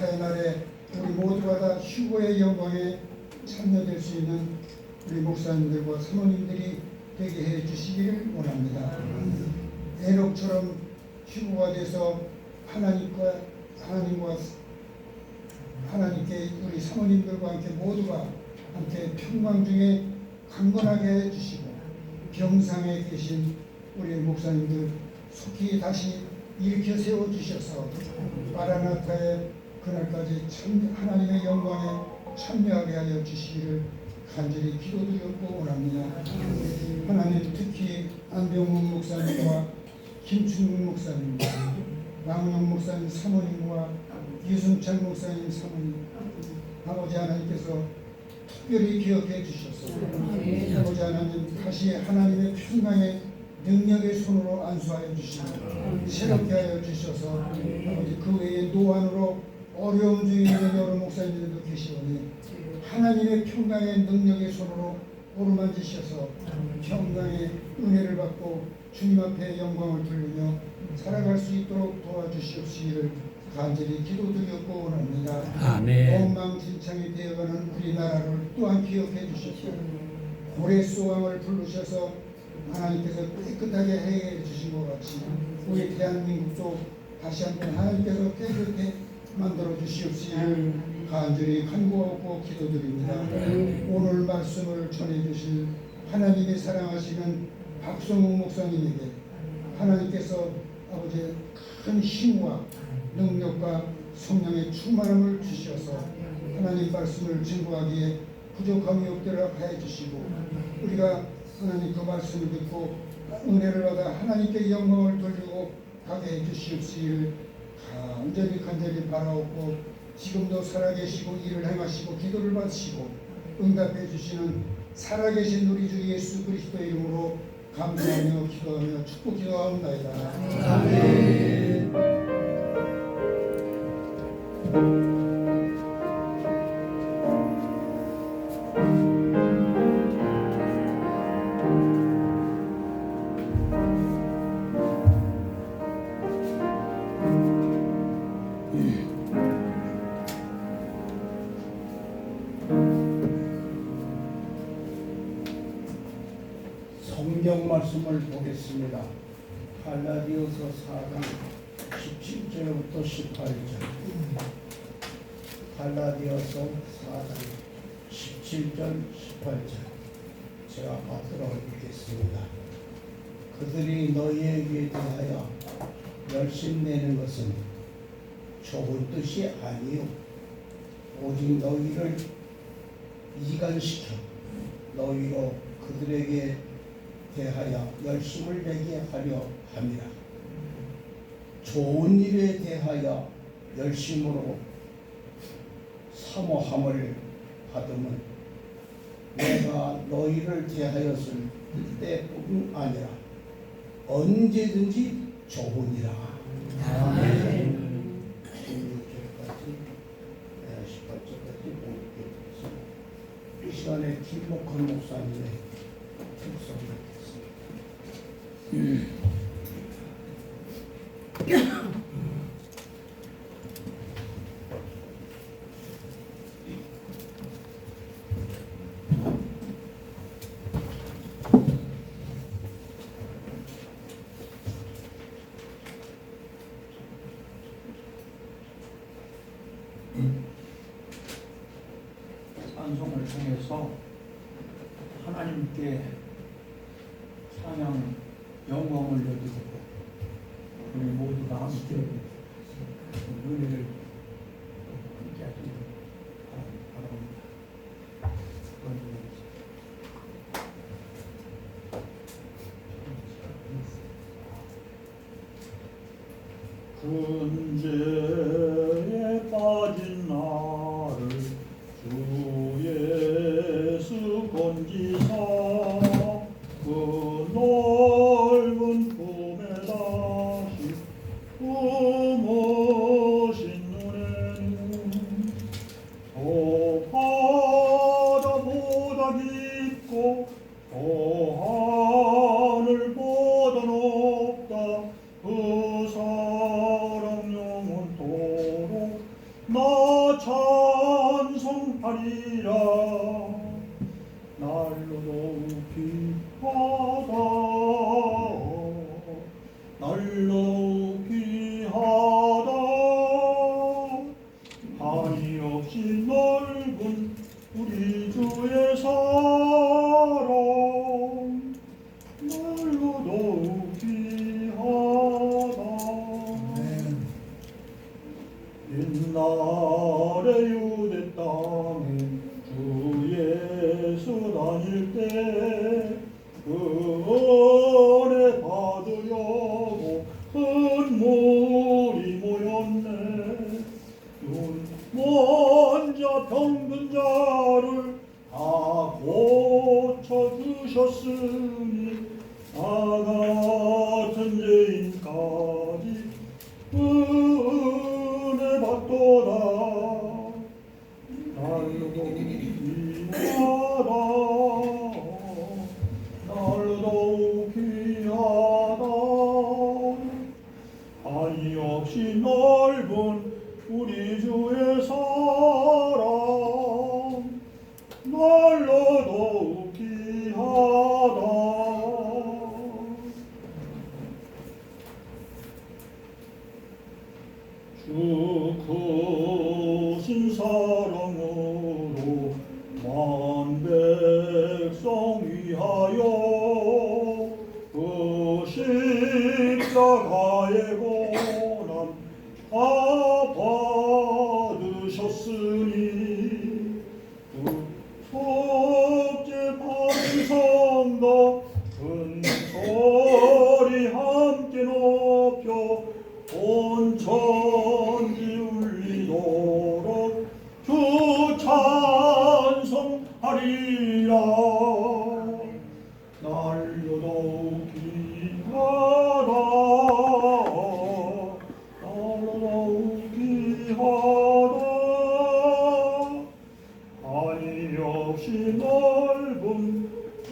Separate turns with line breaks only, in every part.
마라나타의 날에 우리 모두가 다 휴거의 영광에 참여될 수 있는 우리 목사님들과 사모님들이 되게 해 주시기를 원합니다. 에녹처럼 휴거가 돼서 하나님께 우리 사모님들과 함께 모두가 함께 평강 중에 강건하게 해주시고 병상에 계신 우리 목사님들 속히 다시 일으켜 세워주셔서 마라나타의 그날까지 하나님의 영광에 참여하게 하여 주시기를 간절히 기도드렸고 원합니다. 하나님, 특히 안병문 목사님과 김충국 목사님, 왕영 목사님 사모님과 유승철 목사님 사모님, 아버지 하나님께서 특별히 기억해 주셔서 아버지 하나님 다시 하나님의 평강의 능력의 손으로 안수하여 주시고 새롭게 하여 주셔서 아버지 그 외에 노안으로 어려움 중에 있는 여러 목사님들도 계시오니 하나님의 평강의 능력의 손으로 오르만지셔서 평강의 은혜를 받고 주님 앞에 영광을 돌리며 살아갈 수 있도록 도와주시옵시기를 간절히 기도드렸고 원합니다.
아멘.
엉망진창이 되어가는 우리나라를 또한 기억해 주십시오. 고래 수왕을 부르셔서 하나님께서 깨끗하게 해결해 주신 것 같이 우리 대한민국도 다시 한번 하나님께서 깨끗게 만들어 주시옵시기를 간절히 간구하고 기도드립니다. 오늘 말씀을 전해 주실 하나님이 사랑하시는 박성욱 목사님에게 하나님께서 아버지의 큰 힘과 능력과 성령의 충만함을 주셔서 하나님 말씀을 증거하기에 부족함이 없도록 해 주시고 우리가 하나님 그 말씀을 듣고 은혜를 받아 하나님께 영광을 돌리고 가게 해 주시옵시기를 간절히 바라옵고 지금도 살아계시고 일을 행하시고 기도를 받으시고 응답해 주시는 살아계신 우리 주 예수 그리스도의 이름으로 감사하며 기도하며 축복 기도하옵나이다. 아멘.
성경 말씀을 보겠습니다. 갈라디아서 4장 17절부터 18절. 갈라디아서 4장 17절 18절. 제가 받들어 읽겠습니다. 그들이 너희에게 대하여 열심내는 것은 좋은 뜻이 아니요 오직 너희를 이간시켜 너희로 그들에게 대하여 열심을 내게 하려 함이라. 좋은 일에 대하여 열심으로 사모함을 받으면 내가 너희를 대하였을 때뿐 아니라 언제든지 좋으니라. 아멘. 16절까지 18절까지 읽겠습니다. 이 시간에 김목헌 목사님의 특성을
찬송을 통해서 하나님께 찬양 영광을 여기고 우리 모두가 함께 은혜를 함께 하시길 바랍니다. 근죄에 빠진 나를 주 예수 건지사 그 넓은 품에 다시 품으신 찬송하리라. 날로 높이 하다 날로 높이 하다 한이 없이 넓은 우리 주의 사랑 날로 높이 하다. 옛날에 유대 땅에 주 예수 다닐 때 그 은혜 받으려고 큰 물이 모였네. 눈 먼저 병든 자를 다 고쳐주셨으니 나 같은 죄인까지 은혜 받도다. 날로 높이 하다 날로 높이 하다 한이 없이 넓은 우리 주의 사랑 날로 높이 하다. 주 크신 사랑으로 만 백성 위하여 그 십자가의 고난 다 받으셨으니 그 속죄 받은 성도 큰 소리 함께 높여 온 천지 울리도록 주 찬송하리라. 날로 높이 하다 날로 높이 하다 한이 없이 넓은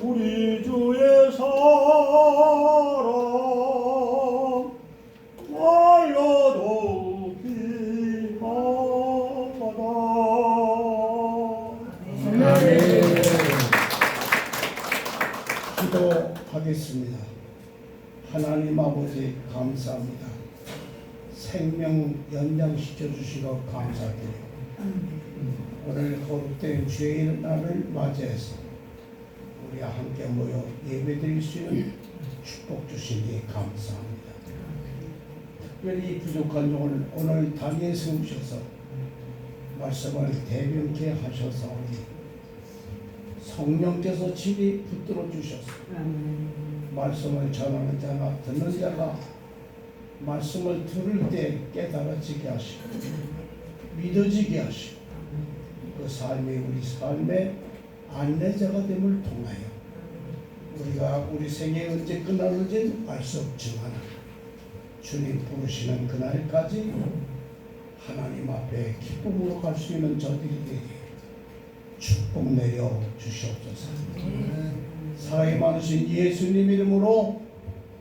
우리 주의 사랑 날로 높이 하다.
기도하겠습니다. 하나님 아버지 감사합니다. 생명 연장시켜 주시고 감사드려요. 오늘 거룩된 주의 날을 맞이해서 우리 함께 모여 예배드릴 수 있는 축복 주시니 감사합니다. 특별히 부족한 종을 오늘 단위에 세우셔서 말씀을 대변케 하셔서 성령께서 집이 붙들어 주셔서 말씀을 전하는 자나 듣는 자가 말씀을 들을 때 깨달아지게 하시고 믿어지게 하시고 그 삶이 우리 삶의 안내자가 됨을 통하여 우리가 우리 생에 언제 끝날는지는 알 수 없지만 주님 부르시는 그날까지 하나님 앞에 기쁨으로 갈 수 있는 저들이 되게 축복 내려 주시옵소서. 사랑이 많으신 예수님 이름으로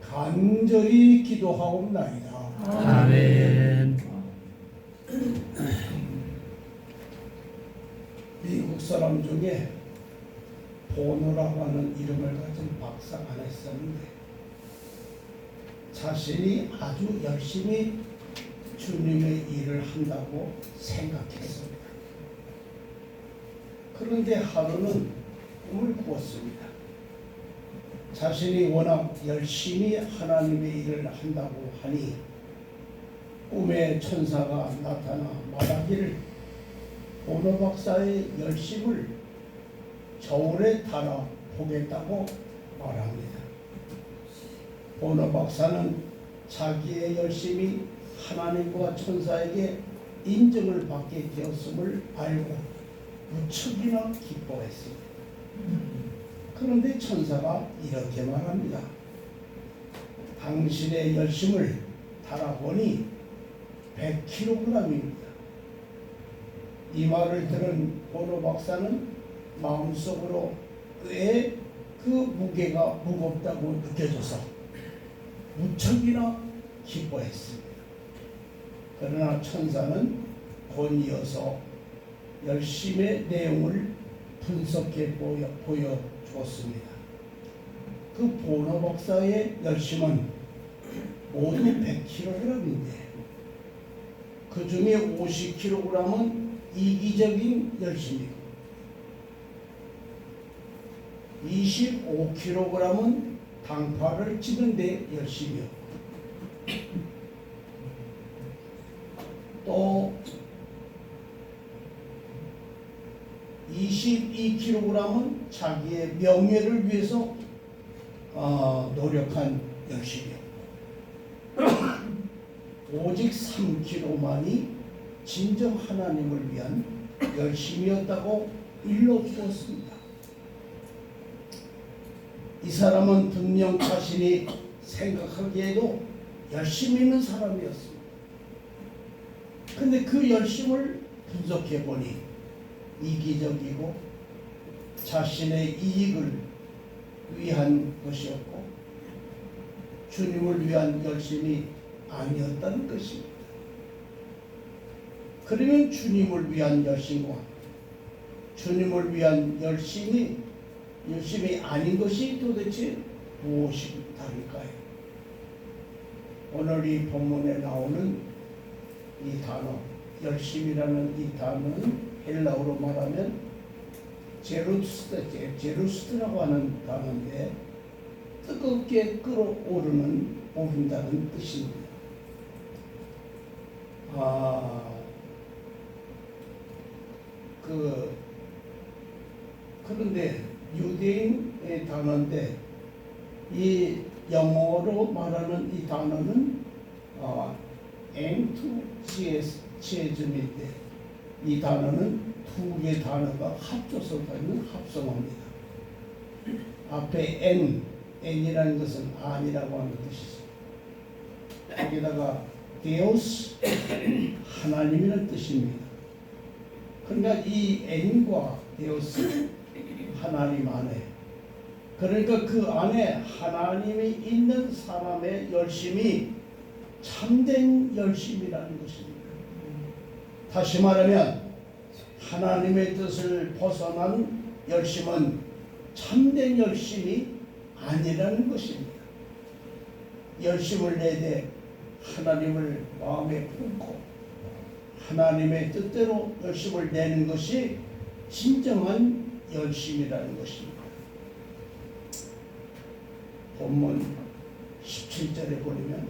간절히 기도하옵나이다.
아멘.
미국 사람 중에 보노라고 하는 이름을 가진 박사가 하나 있었는데 자신이 아주 열심히 주님의 일을 한다고 생각했습니다. 그런데 하루는 꿈을 꾸었습니다. 자신이 워낙 열심히 하나님의 일을 한다고 하니 꿈에 천사가 나타나 말하기를 보노 박사의 열심을 저울에 달아 보겠다고 말합니다. 보노 박사는 자기의 열심이 하나님과 천사에게 인정을 받게 되었음을 알고 무척이나 기뻐했습니다. 그런데 천사가 이렇게 말합니다. 당신의 열심을 달아보니 100kg입니다. 이 말을 들은 보노 박사는 마음속으로 왜 그 무게가 무겁다고 느껴져서 무척이나 기뻐했습니다. 그러나 천사는 곧 이어서 열심의 내용을 분석해 보여주었습니다. 그 보너 박사의 열심은 모두 100kg인데 그 중에 50kg은 이기적인 열심이고 25kg은 당파를 치는데 열심이었고 또 22kg은 자기의 명예를 위해서 노력한 열심이었고 오직 3kg만이 진정 하나님을 위한 열심이었다고 일러주었습니다. 이 사람은 분명 자신이 생각하기에도 열심히 있는 사람이었습니다. 근데 그 열심을 분석해 보니 이기적이고 자신의 이익을 위한 것이었고 주님을 위한 열심이 아니었다는 것입니다. 그러면 주님을 위한 열심과 주님을 위한 열심이 아닌 것이 도대체 무엇이 다를까요? 오늘 이 본문에 나오는 이 단어 열심이라는 이 단어는 헬라어로 말하면 제루스트라고 하는 단어인데 뜨겁게 오른다는 뜻입니다. 그런데 유대인의 단어인데 이 영어로 말하는 이 단어는 엔투지애즘인데 이 단어는 두 개의 단어가 합쳐서 가는 합성어입니다. 앞에 N이라는 것은 아니라고 하는 뜻이죠. 거기다가 데오스 하나님이라는 뜻입니다. 그러니까 이 N과 데오스 하나님 안에 그러니까 그 안에 하나님이 있는 사람의 열심이 참된 열심이라는 것입니다. 다시 말하면 하나님의 뜻을 벗어난 열심은 참된 열심이 아니라는 것입니다. 열심을 내되 하나님을 마음에 품고 하나님의 뜻대로 열심을 내는 것이 진정한 열심이라는 것입니다. 본문 17절에 보면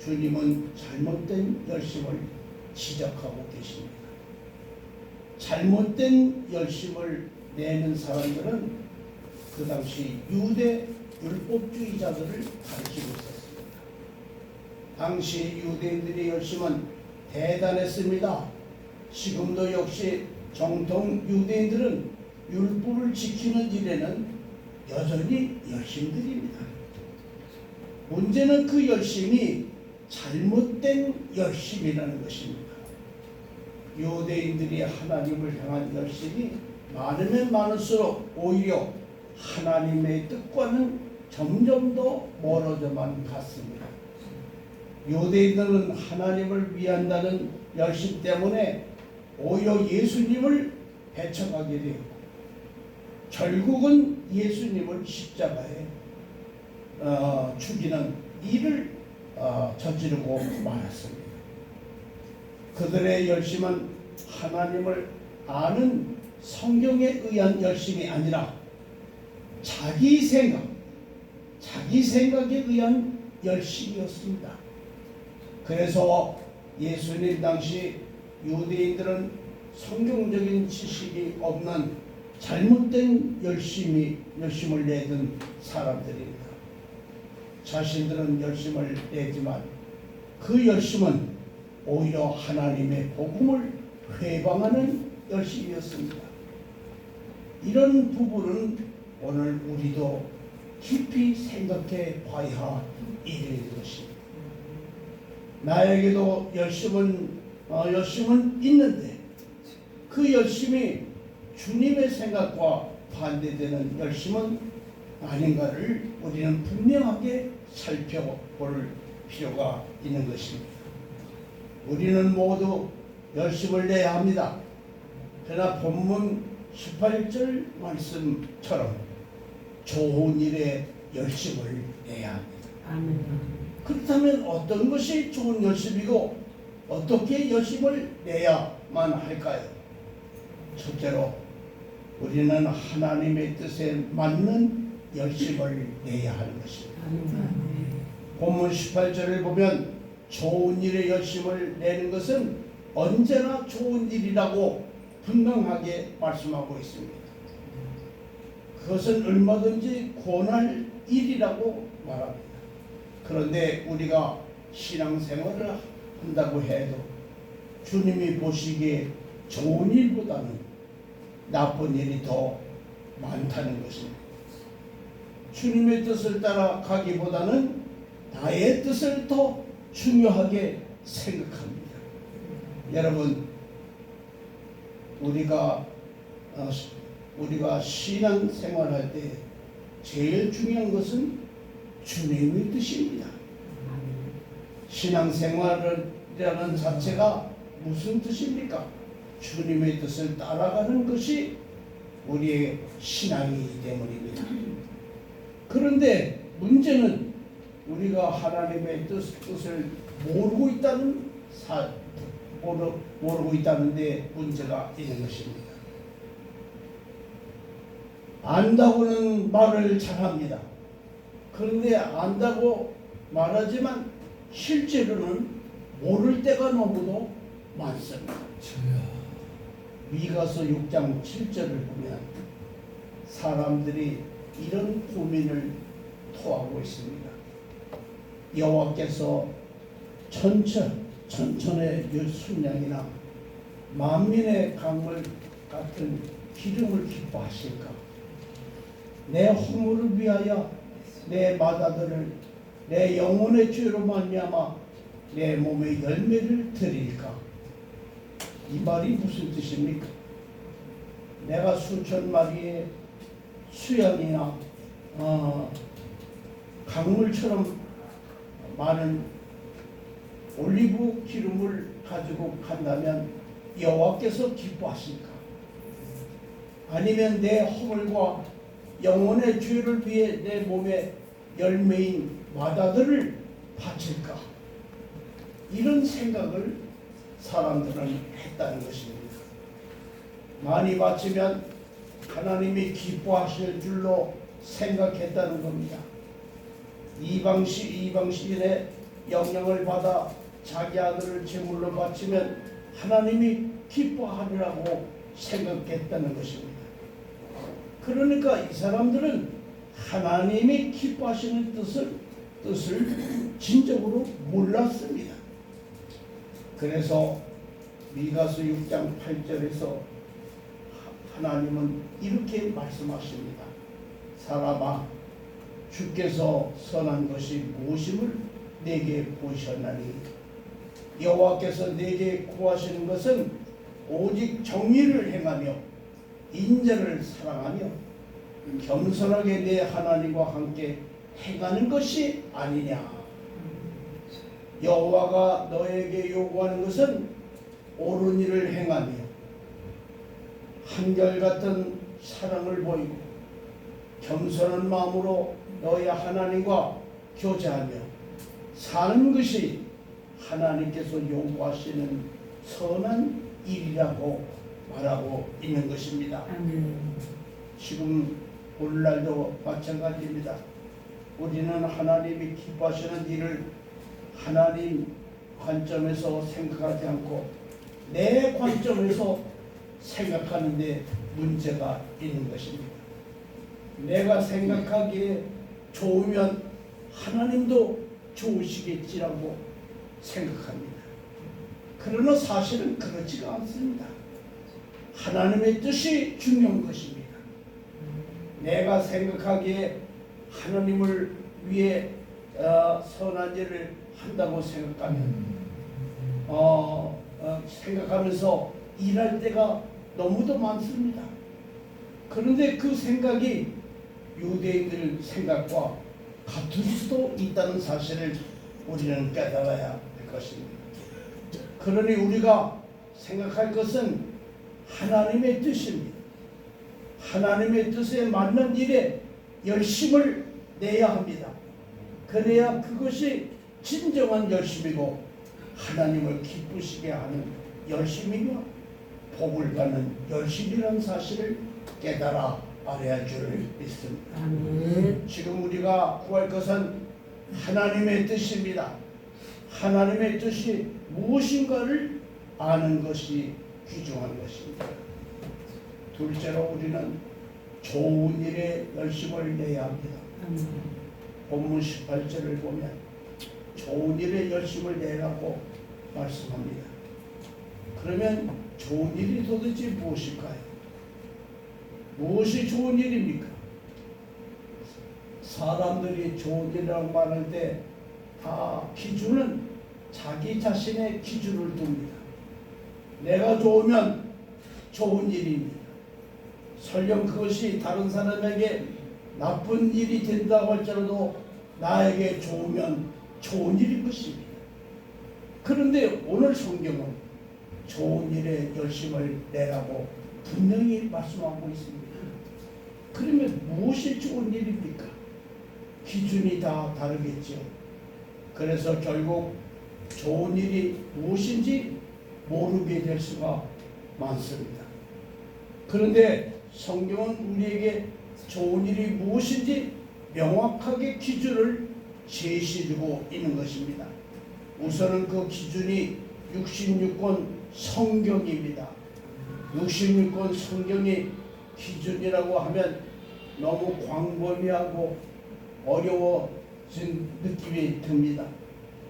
주님은 잘못된 열심을 지적하고 계십니다. 잘못된 열심을 내는 사람들은 그 당시 유대 율법주의자들을 가르치고 있었습니다. 당시 유대인들의 열심은 대단했습니다. 지금도 역시 정통 유대인들은 율법을 지키는 일에는 여전히 열심들입니다. 문제는 그 열심이 잘못된 열심이라는 것입니다. 유대인들이 하나님을 향한 열심이 많으면 많을수록 오히려 하나님의 뜻과는 점점 더 멀어져만 갔습니다. 유대인들은 하나님을 위한다는 열심 때문에 오히려 예수님을 배척하게 되었고 결국은 예수님을 십자가에 죽이는 일을 저지르고 말았습니다. 그들의 열심은 하나님을 아는 성경에 의한 열심이 아니라 자기 생각에 의한 열심이었습니다. 그래서 예수님 당시 유대인들은 성경적인 지식이 없는 잘못된 열심을 내던 사람들입니다. 자신들은 열심을 내지만 그 열심은 오히려 하나님의 복음을 회방하는 열심이었습니다. 이런 부분은 오늘 우리도 깊이 생각해 봐야 할 일인 것입니다. 나에게도 열심은 있는데 그 열심이 주님의 생각과 반대되는 열심은 아닌가를 우리는 분명하게 살펴볼 필요가 있는 것입니다. 우리는 모두 열심을 내야 합니다. 그러나 본문 18절 말씀처럼 좋은 일에 열심을 내야 합니다.
아멘.
그렇다면 어떤 것이 좋은 열심이고 어떻게 열심을 내야만 할까요? 첫째로 우리는 하나님의 뜻에 맞는 열심을 내야 하는 것입니다.
아멘.
본문 18절을 보면 좋은 일에 열심을 내는 것은 언제나 좋은 일이라고 분명하게 말씀하고 있습니다. 그것은 얼마든지 권할 일이라고 말합니다. 그런데 우리가 신앙생활을 한다고 해도 주님이 보시기에 좋은 일보다는 나쁜 일이 더 많다는 것입니다. 주님의 뜻을 따라가기보다는 나의 뜻을 더 중요하게 생각합니다. 여러분, 우리가 신앙생활할 때 제일 중요한 것은 주님의 뜻입니다. 신앙생활이라는 자체가 무슨 뜻입니까? 주님의 뜻을 따라가는 것이 우리의 신앙이기 때문입니다. 그런데 문제는 우리가 하나님의 뜻을 모르고 있다는 데 문제가 있는 것입니다. 안다고는 말을 잘합니다. 그런데 안다고 말하지만 실제로는 모를 때가 너무도 많습니다. 미가서 6장 7절을 보면 사람들이 이런 고민을 토하고 있습니다. 여호와께서 천천의 순양이나 만민의 강물 같은 기름을 기뻐하실까? 내 허물을 위하여 내 마다들을 내 영혼의 죄로 말미암아 내 몸의 열매를 드릴까? 이 말이 무슨 뜻입니까? 내가 수천 마리의 수양이나 강물처럼 많은 올리브 기름을 가지고 간다면 여호와께서 기뻐하실까? 아니면 내 허물과 영혼의 죄를 위해 내 몸의 열매인 마다들을 바칠까? 이런 생각을 사람들은 했다는 것입니다. 많이 바치면 하나님이 기뻐하실 줄로 생각했다는 겁니다. 이방신의 영향을 받아 자기 아들을 제물로 바치면 하나님이 기뻐하리라고 생각했다는 것입니다. 그러니까 이 사람들은 하나님이 기뻐하시는 뜻을 진정으로 몰랐습니다. 그래서 미가서 6장 8절에서 하나님은 이렇게 말씀하십니다. 사람아, 주께서 선한 것이 무엇임을 내게 보셨나니 여호와께서 내게 구하시는 것은 오직 정의를 행하며 인자를 사랑하며 겸손하게 내 하나님과 함께 행하는 것이 아니냐. 여호와가 너에게 요구하는 것은 옳은 일을 행하며 한결같은 사랑을 보이고 겸손한 마음으로 너희 하나님과 교제하며 사는 것이 하나님께서 요구하시는 선한 일이라고 말하고 있는 것입니다. 지금 오늘날도 마찬가지입니다. 우리는 하나님이 기뻐하시는 일을 하나님 관점에서 생각하지 않고 내 관점에서 생각하는데 문제가 있는 것입니다. 내가 생각하기에 좋으면 하나님도 좋으시겠지라고 생각합니다. 그러나 사실은 그렇지가 않습니다. 하나님의 뜻이 중요한 것입니다. 내가 생각하기에 하나님을 위해 선한 일을 한다고 생각하면 생각하면서 일할 때가 너무도 많습니다. 그런데 그 생각이 유대인들 생각과 같을 수도 있다는 사실을 우리는 깨달아야 할 것입니다. 그러니 우리가 생각할 것은 하나님의 뜻입니다. 하나님의 뜻에 맞는 일에 열심을 내야 합니다. 그래야 그것이 진정한 열심이고 하나님을 기쁘시게 하는 열심이며 복을 받는 열심이라는 사실을 깨달아 알아야 줄 믿습니다.
아멘.
지금 우리가 구할 것은 하나님의 뜻입니다. 하나님의 뜻이 무엇인가를 아는 것이 귀중한 것입니다. 둘째로 우리는 좋은 일에 열심을 내야 합니다.
아멘.
본문 18절을 보면 좋은 일에 열심을 내라고 말씀합니다. 그러면 좋은 일이 도대체 무엇일까요? 무엇이 좋은 일입니까? 사람들이 좋은 일이라고 말할 때 다 기준은 자기 자신의 기준을 둡니다. 내가 좋으면 좋은 일입니다. 설령 그것이 다른 사람에게 나쁜 일이 된다고 할지라도 나에게 좋으면 좋은 일인 것입니다. 그런데 오늘 성경은 좋은 일에 열심을 내라고 분명히 말씀하고 있습니다. 그러면 무엇이 좋은 일입니까? 기준이 다 다르겠죠. 그래서 결국 좋은 일이 무엇인지 모르게 될 수가 많습니다. 그런데 성경은 우리에게 좋은 일이 무엇인지 명확하게 기준을 제시해주고 있는 것입니다. 우선은 그 기준이 66권 성경입니다. 66권 성경이 기준이라고 하면 너무 광범위하고 어려워진 느낌이 듭니다.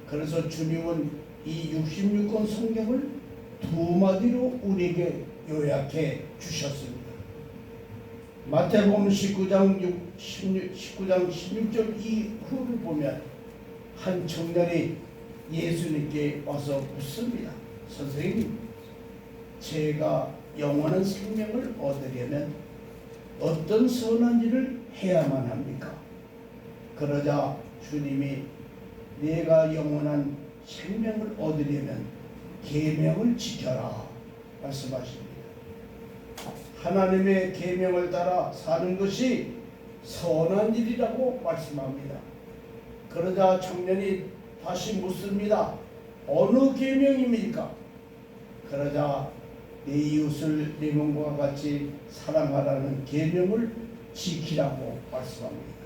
그래서 주님은 이 66권 성경을 두 마디로 우리에게 요약해 주셨습니다. 마태복음 19장 16절 이후를 보면 한 청년이 예수님께 와서 묻습니다. 선생님, 제가 영원한 생명을 얻으려면 어떤 선한 일을 해야만 합니까? 그러자 주님이 내가 영원한 생명을 얻으려면 계명을 지켜라 말씀하십니다. 하나님의 계명을 따라 사는 것이 선한 일이라고 말씀합니다. 그러자 청년이 다시 묻습니다. 어느 계명입니까? 그러자 내 이웃을 내 몸과 같이 사랑하라는 계명을 지키라고 말씀합니다.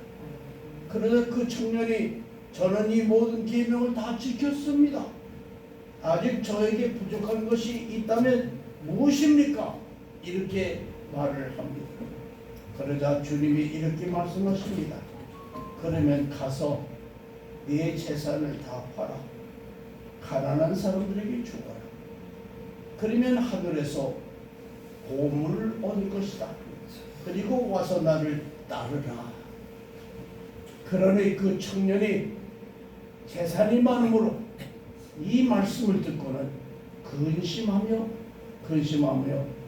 그러자 그 청년이 저는 이 모든 계명을 다 지켰습니다. 아직 저에게 부족한 것이 있다면 무엇입니까? 이렇게 말을 합니다. 그러자 주님이 이렇게 말씀하십니다. 그러면 가서 네 재산을 다 팔아 가난한 사람들에게 주어라. 그러면 하늘에서 보물을 얻을 것이다. 그리고 와서 나를 따르라. 그러니 그 청년이 재산이 많으므로 이 말씀을 듣고는 근심하며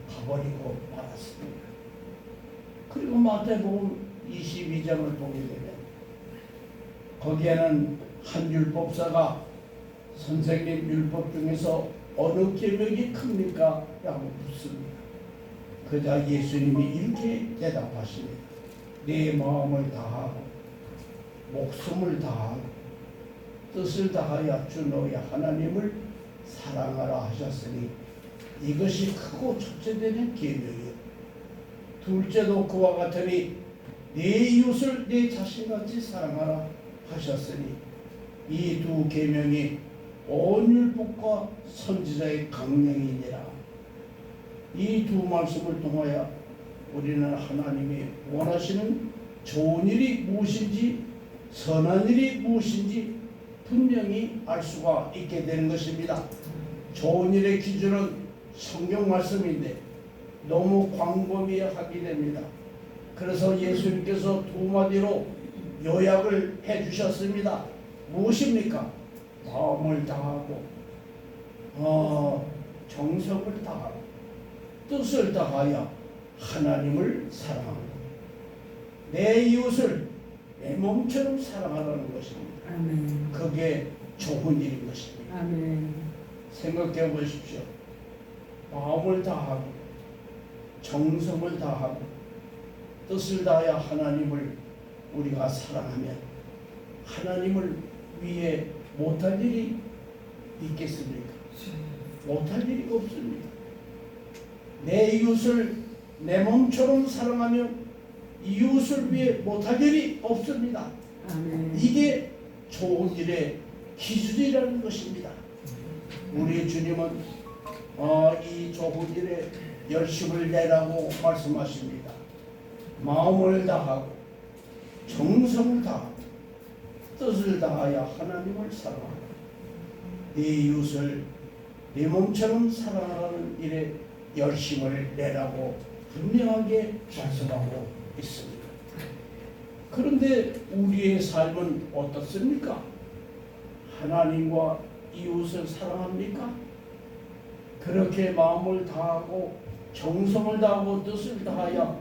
가버리고 말았습니다. 그리고 마태복음 22장을 보게 되면 거기에는 한 율법사가 선생님 율법 중에서 어느 계명이 큽니까? 라고 묻습니다. 그자 예수님이 이렇게 대답하십니다. 내 마음을 다하고 목숨을 다하고 뜻을 다하여 주 너의 하나님을 사랑하라 하셨으니 이것이 크고 첫째 되는 계명이요. 둘째도 그와 같으니 내 이웃을 내 자신같이 사랑하라 하셨으니 이 두 계명이 온 율법과 선지자의 강령이니라. 이 두 말씀을 통하여 우리는 하나님이 원하시는 좋은 일이 무엇인지 선한 일이 무엇인지 분명히 알 수가 있게 되는 것입니다. 좋은 일의 기준은 성경 말씀인데 너무 광범위하게 됩니다. 그래서 예수님께서 두 마디로 요약을 해주셨습니다. 무엇입니까? 마음을 다하고 정성을 다하고 뜻을 다하여 하나님을 사랑하고 내 이웃을 내 몸처럼 사랑하라는 것입니다.
아멘.
그게 좋은 일인 것입니다.
아멘.
생각해 보십시오. 마음을 다하고 정성을 다하고 뜻을 다하여 하나님을 우리가 사랑하면 하나님을 위해 못할 일이 있겠습니까? 못할 일이 없습니다. 내 이웃을 내 몸처럼 사랑하면 이웃을 위해 못할 일이 없습니다. 이게 좋은 일의 기준이라는 것입니다. 우리 주님은 이 좋은 일에 열심을 내라고 말씀하십니다. 마음을 다하고 정성을 다하고 뜻을 다하여 하나님을 사랑하고 네 이웃을 네 몸처럼 사랑하라는 일에 열심을 내라고 분명하게 말씀하고 있습니다. 그런데 우리의 삶은 어떻습니까? 하나님과 이웃을 사랑합니까? 그렇게 마음을 다하고 정성을 다하고 뜻을 다하여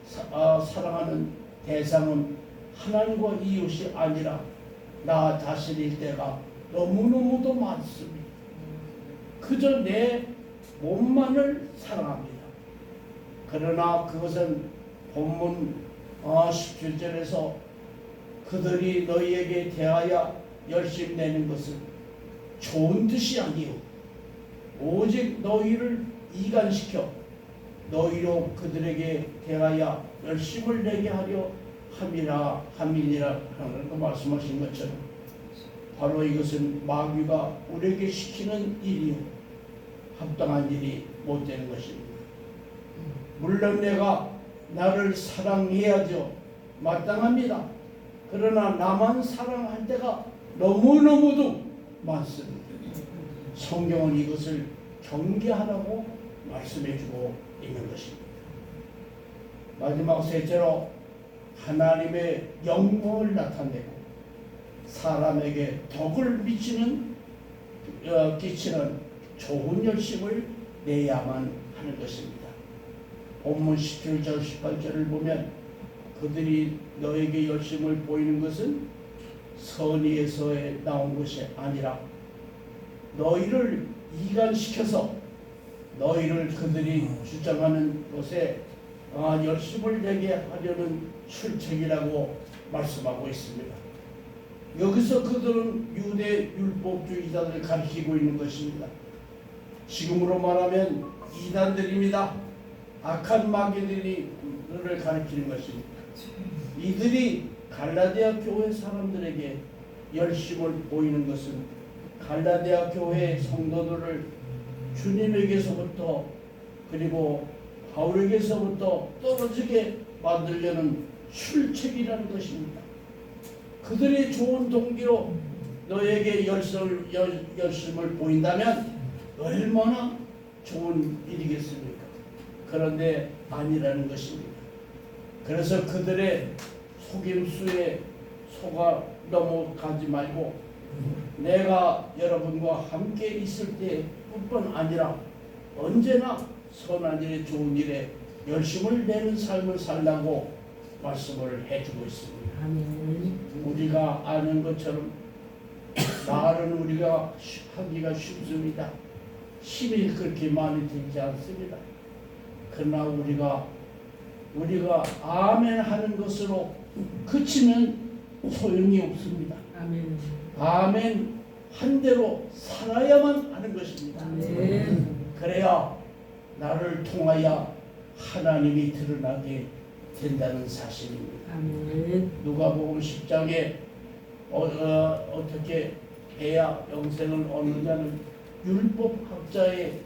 사랑하는 대상은 하나님과 이웃이 아니라 나 자신일 때가 너무너무도 많습니다. 그저 내 몸만을 사랑합니다. 그러나 그것은 본문 17절에서 그들이 너희에게 대하여 열심 내는 것은 좋은 뜻이 아니요 오직 너희를 이간시켜 너희로 그들에게 대하여 열심을 내게 하려 함이니라 하는 그 말씀하신 것처럼 바로 이것은 마귀가 우리에게 시키는 일이요 합당한 일이 못 되는 것입니다. 물론 내가 나를 사랑해야죠. 마땅합니다. 그러나 나만 사랑할 때가 너무너무도 많습니다. 성경은 이것을 경계하라고 말씀해주고 있는 것입니다. 마지막 셋째로 하나님의 영광을 나타내고 사람에게 덕을 끼치는 좋은 열심을 내야만 하는 것입니다. 본문 17절 18절을 보면 그들이 너에게 열심을 보이는 것은 선의에서에 나온 것이 아니라 너희를 이간시켜서 너희를 그들이 주장하는 것에 열심을 내게 하려는 출첵이라고 말씀하고 있습니다. 여기서 그들은 유대 율법주의자들을 가리키고 있는 것입니다. 지금으로 말하면 이단들입니다. 악한 마귀들을 가리키는 것입니다. 이들이 갈라디아 교회 사람들에게 열심을 보이는 것은 갈라디아 교회 성도들을 주님에게서부터 그리고 바울에게서부터 떨어지게 만들려는 출첵이라는 것입니다. 그들이 좋은 동기로 너에게 열심을 보인다면 얼마나 좋은 일이겠습니까? 그런데 아니라는 것입니다. 그래서 그들의 속임수에 속아 넘어가지 말고 내가 여러분과 함께 있을 때뿐만 아니라 언제나 선한 일에 좋은 일에 열심을 내는 삶을 살라고 말씀을 해주고 있습니다.
아멘.
우리가 아는 것처럼 말은 우리가 하기가 쉽습니다. 힘이 그렇게 많이 들지 않습니다. 그러나 우리가 아멘 하는 것으로 그치면 소용이 없습니다.
아멘.
아멘 한 대로 살아야만 하는 것입니다.
아멘.
그래야 나를 통하여 하나님이 드러나게 된다는 사실입니다.
아멘.
누가복음 10장에 어떻게 해야 영생을 얻느냐는 율법학자의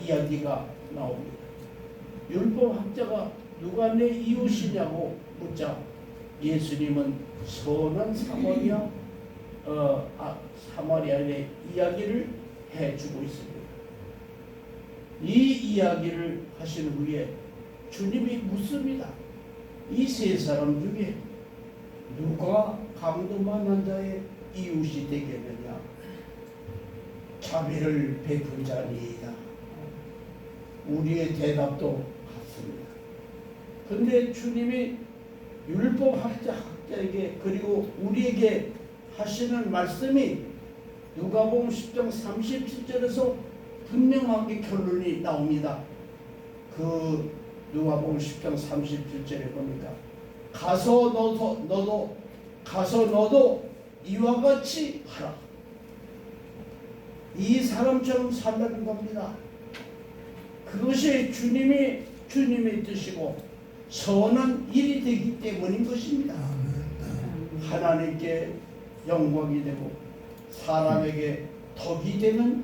이야기가 나옵니다. 율법학자가 누가 내 이웃이냐고 묻자 예수님은 선한 사마리아인의 이야기를 해주고 있습니다. 이 이야기를 하신 후에 주님이 묻습니다. 이 세 사람 중에 누가 강도만한 자의 이웃이 되겠느냐? 자비를 베푼 자니이다. 우리의 대답도 같습니다. 그런데 주님이 율법학자에게 그리고 우리에게 하시는 말씀이 누가복음 10장 37절에서 분명하게 결론이 나옵니다. 그 누가복음 10장 37절에 보니까 가서 너도 이와 같이 하라. 이 사람처럼 살라는 겁니다. 그것이 주님의 뜻이고 선한 일이 되기 때문인 것입니다. 하나님께 영광이 되고 사람에게 덕이 되는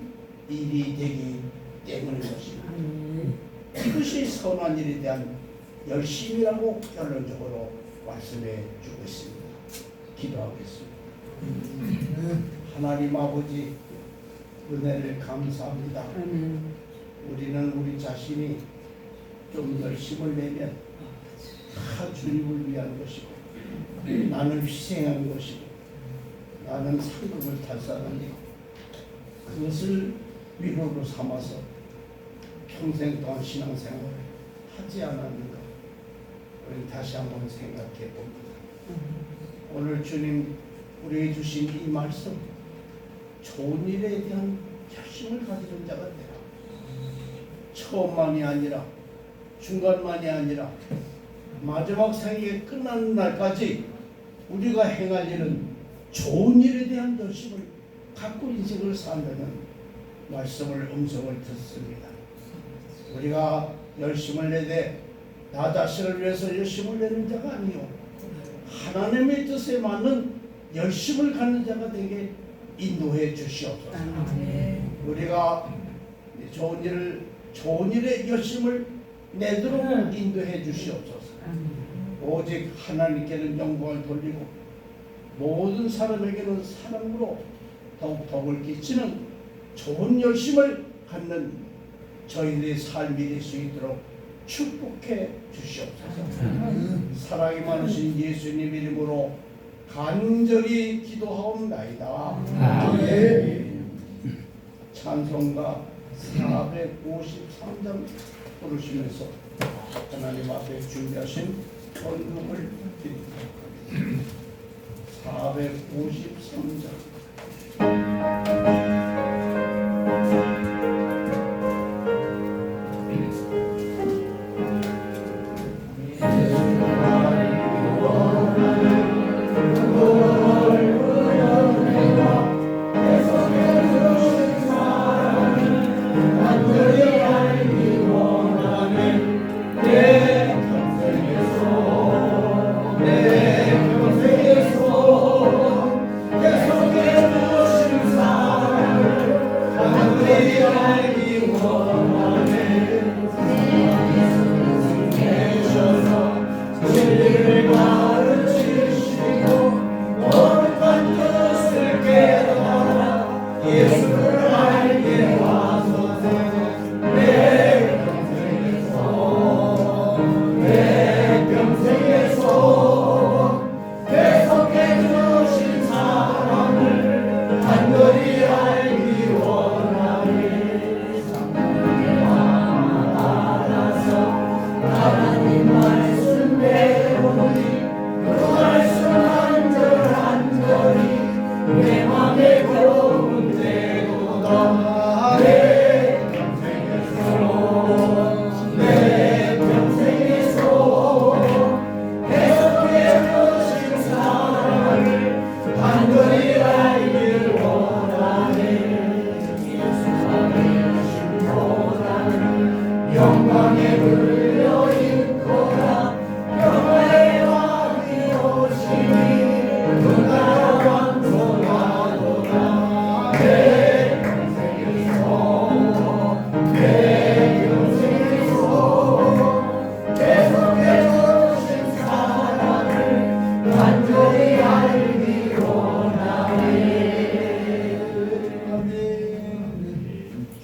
일이 되기 때문인 것입니다. 이것이 선한 일에 대한 열심이라고 결론적으로 말씀해 주고 있습니다. 기도하겠습니다. 하나님 아버지 은혜를 감사합니다. 우리는 우리 자신이 좀 열심을 내면 다 주님을 위한 것이고 나는 희생한 것이고 나는 상급을 달성하니 그것을 위로로 삼아서 평생 동안 신앙생활을 하지 않았는가 우리 다시 한번 생각해 봅니다. 오늘 주님 우리에게 주신 이 말씀 좋은 일에 대한 결심을 가지는 자가 되라. 처음만이 아니라 중간만이 아니라 마지막 생이 끝나는 날까지 우리가 행할 일은 좋은 일에 대한 열심을 갖고 인생을 살려는 말씀을 음성을 듣습니다. 우리가 열심을 내되 나 자신을 위해서 열심을 내는 자가 아니요 하나님의 뜻에 맞는 열심을 갖는 자가 되게 인도해 주시옵소서. 우리가 좋은 일에 열심을 내도록 인도해 주시옵소서. 오직 하나님께는 영광을 돌리고 모든 사람에게는 사랑으로 더욱 덕을 끼치는 좋은 열심을 갖는 저희들의 삶이 될 수 있도록 축복해 주시옵소서. 사랑이 많으신 예수님 이름으로 간절히 기도하옵나이다. 아멘. 찬송가 453장 부르시면서 하나님 앞에 준비하신 헌금을 드립니다. 453장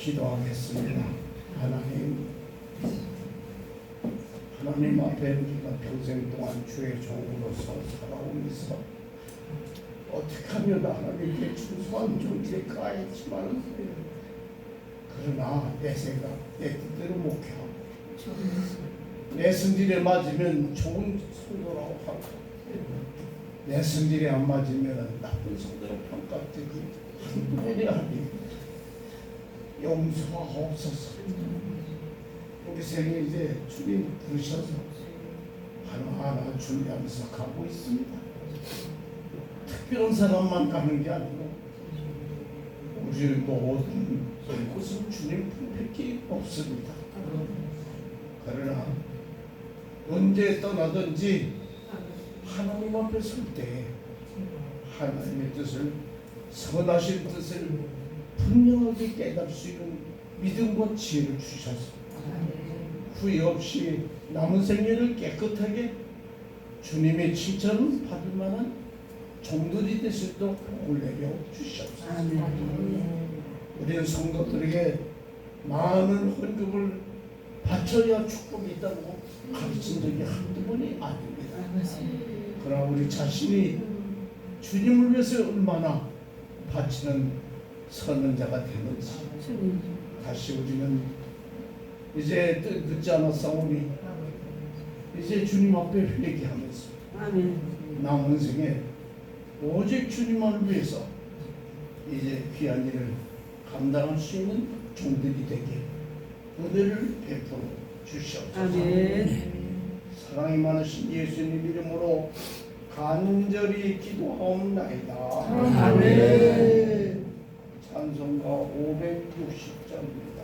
기도하겠습니다. 하나님 앞에 우리가 평생 동안 주의 종으로서 살아오면서 어떻게 하면 하나님께 충성한 존재일까 했지만 그러나 내 생각, 내 뜻대로 목회하고 내 성질에 맞으면 좋은 성도라고 하고 내 성질에 안 맞으면 나쁜 성도라고 평가되고 한두 번이 아니에요. 용서하옵소서. 우리 생에 이제 주님 부르셔서 하나하나 준비하면서 가고 있습니다. 특별한 사람만 가는 게 아니고 우리 모든 곳은 주님 품밖에 없습니다. 그러나 언제 떠나든지 하나님 앞에 설 때 하나님의 뜻을, 선하신 뜻을 분명하게 깨달을 수 있는 믿음과 지혜를 주셔서 후회 없이 남은 생애를 깨끗하게 주님의 칭찬을 받을 만한 종들이 될 수 있도록 복을 내려 주시옵소서. 우리는 성도들에게 많은 헌금을 바쳐야 축복이 있다고 가르친 적이 한두 번이 아닙니다. 그러나 우리 자신이 주님을 위해서 얼마나 바치는 선언자가 되는지 다시 우리는 이제 늦지 않았사오니 이제 주님 앞에 회개하면서 남은 생에 오직 주님만을 위해서 이제 귀한 일을 감당할 수 있는 종들이 되게 은혜를 베풀어 주시옵소서. 사랑이 많으신 예수님 이름으로 간절히 기도하옵나이다. 아멘. 찬송가 560장입니다.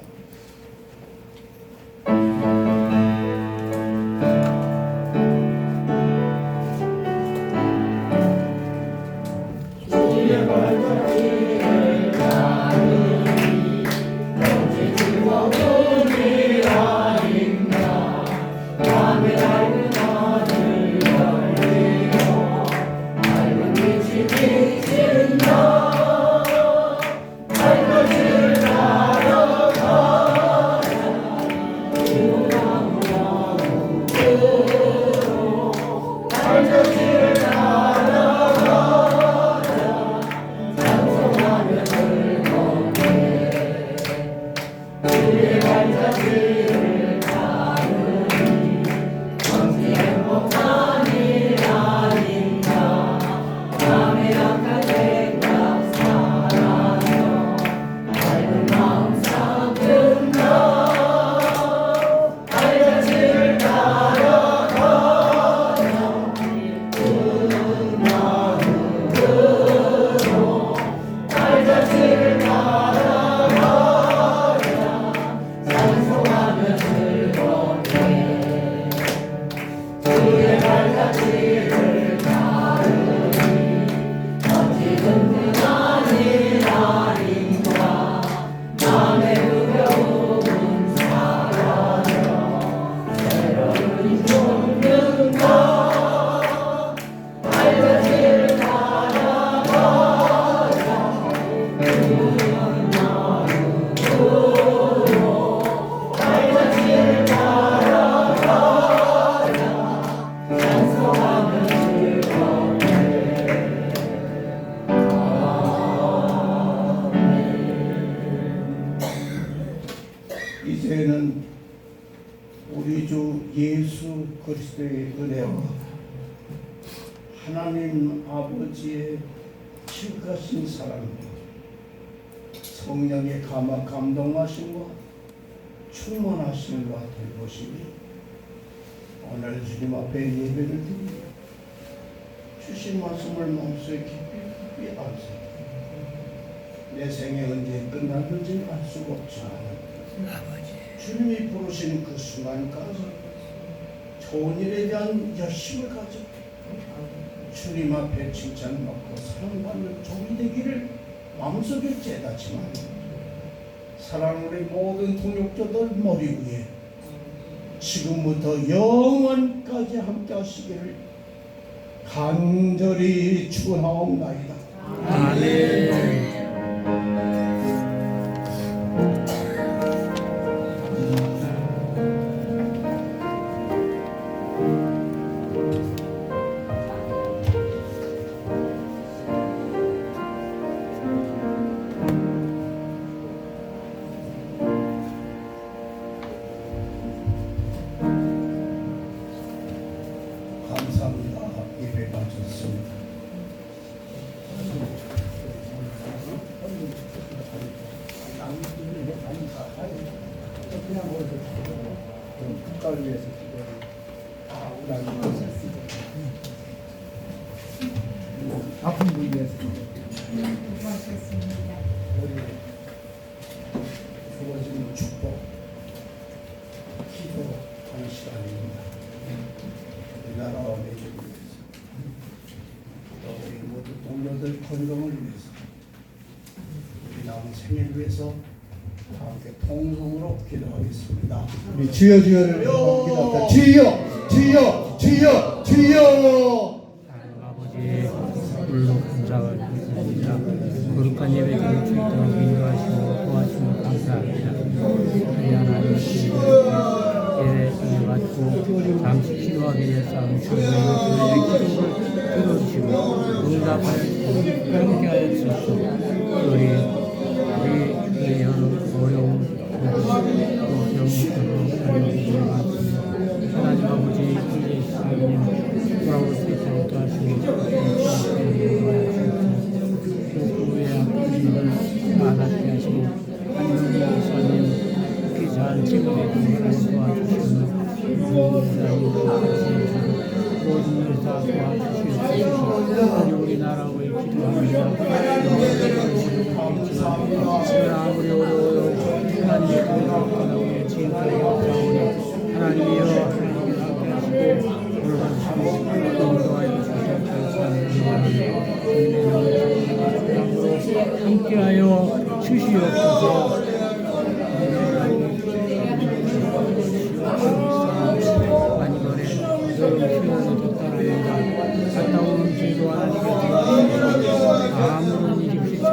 이제는 우리 주 예수 그리스도의 은혜와 하나님 아버지의 지극하신 사랑과 성령의 감동하심과 충만하심과 돌보심이 오늘 주님 앞에 예배를 드리며 주신 말씀을 마음속에 깊이 안서 내 생에 언제 끝났는지 알 수가 없지만 주님이 부르신 그 순간까지 좋은 일에 대한 열심을 가지고 주님 앞에 칭찬받고 사랑받는 종이 되기를 마음속에 깨닫지만 사랑하는 모든 동역자들 머리 위에 지금부터 영원까지 함께 하시기를 간절히 축원하옵나이다. 아멘. 감사합니다. 예배 마쳤습니다. 국가를 위해서 기도합니다. 하나님 아픈 분 위해서 우리 주어지는 축복 기도하는 시간입니다. 우리나라와 민족을 위해서 또 우리 모두 동료들 건강을 위해서 우리 남은 생일을 위해서 다 함께 통성으로 기도하겠습니다.
우리 주여 주여를 기도합니다. 주여 주여 주여 주여.
아버지 물로 감사를 드립니다. 거룩한 예배드릴 수 있도록 인도하시고 도와주시면 감사합니다. 우리 하나님 예배 받고 잠시 기도하기 위해 싸움 주님의 기도를 들어주시고 응답하여 주시고 함께하여 주소서. 우리 어려운 하나님 아버지 이제 하나님 돌아올 수 있도록 도와주시고 후에 아픔을 안하게 하시고 하나님 목사님 귀한 직업에 하나님 도와주시고 모든 일 다 도와주시옵소서. 우리나라 위해 기도합니다. 아무리 어려워도 하나님의 도움을 우리의 지금까지 역사오니 하나님이여 하나님을 함께하시고 오늘같이 인도하여 주셔서 함께하여 주시옵소서. 많이 거래 여러분 필요는 적당합니다. 갔다 오는 길도 하나님께 도와주시고 아무런 일이 없이 잘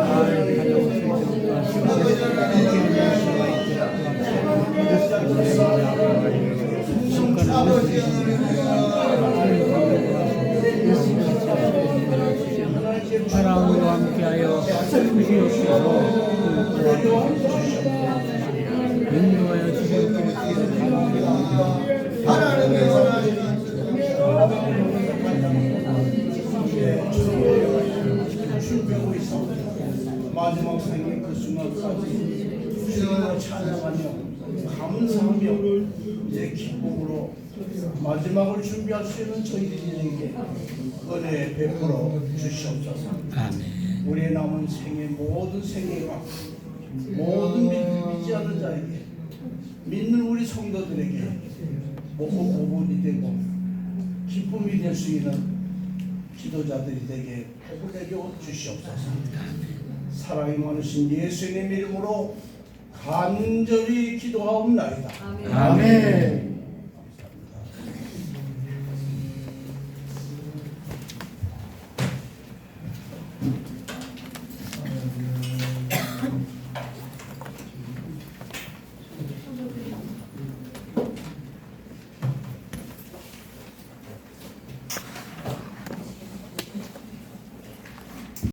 다녀올 수 있도록 도와주시고 함께하는 수가 있도록 도와주시고 사랑으로 함께하여 주시옵소서. 인도하여 주시옵소서.
준비하고 있습니다. 마지막 생의 그 순간까지 주님을 찬양하며 감사하며 이제 기쁨으로 마지막을 준비할 수 있는 저희들에게 은혜 베풀어 주시옵소서.
아멘.
우리의 남은 생의 모든 생애가 모든 믿지 않는 자에게 믿는 우리 성도들에게 보복이 되고 기쁨이 될 수 있는 기도자들이 되게 복을 주시옵소서. 사랑이 많으신 예수님 이름으로 간절히 기도하옵나이다.
아멘.